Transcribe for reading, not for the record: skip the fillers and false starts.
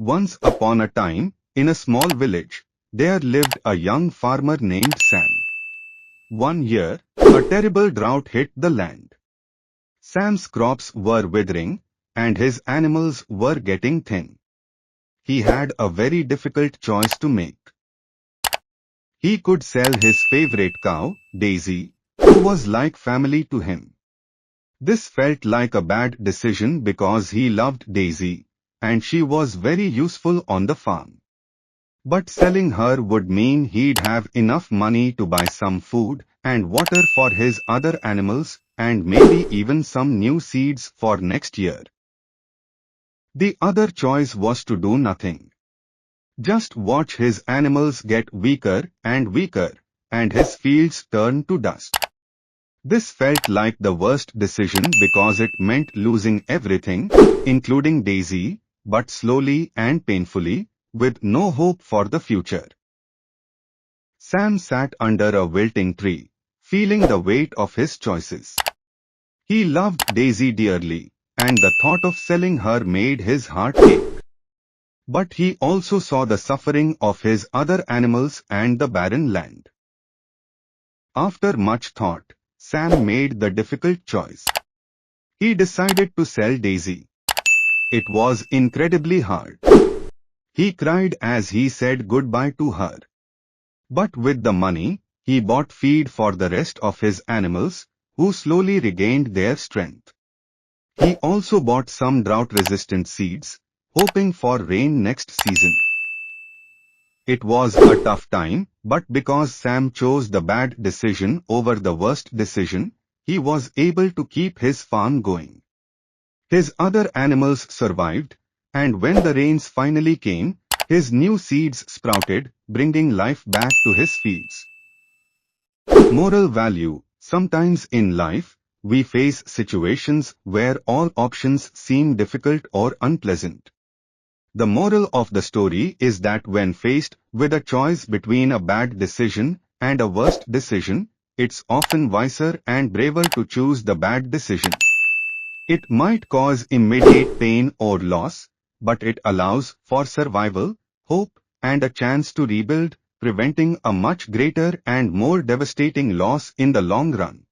Once upon a time, in a small village, there lived a young farmer named Sam. One year, a terrible drought hit the land. Sam's crops were withering, and his animals were getting thin. He had a very difficult choice to make. He could sell his favorite cow, Daisy, who was like family to him. This felt like a bad decision because he loved Daisy, and she was very useful on the farm. But selling her would mean he'd have enough money to buy some food and water for his other animals and maybe even some new seeds for next year. The other choice was to do nothing. Just watch his animals get weaker and weaker, and his fields turn to dust. This felt like the worst decision because it meant losing everything, including Daisy, but slowly and painfully, with no hope for the future. Sam sat under a wilting tree, feeling the weight of his choices. He loved Daisy dearly, and the thought of selling her made his heart ache. But he also saw the suffering of his other animals and the barren land. After much thought, Sam made the difficult choice. He decided to sell Daisy. It was incredibly hard. He cried as he said goodbye to her. But with the money, he bought feed for the rest of his animals, who slowly regained their strength. He also bought some drought-resistant seeds, hoping for rain next season. It was a tough time, but because Sam chose the bad decision over the worst decision, he was able to keep his farm going. His other animals survived, and when the rains finally came, his new seeds sprouted, bringing life back to his fields. Moral value: sometimes in life, we face situations where all options seem difficult or unpleasant. The moral of the story is that when faced with a choice between a bad decision and a worst decision, it's often wiser and braver to choose the bad decision. It might cause immediate pain or loss, but it allows for survival, hope, and a chance to rebuild, preventing a much greater and more devastating loss in the long run.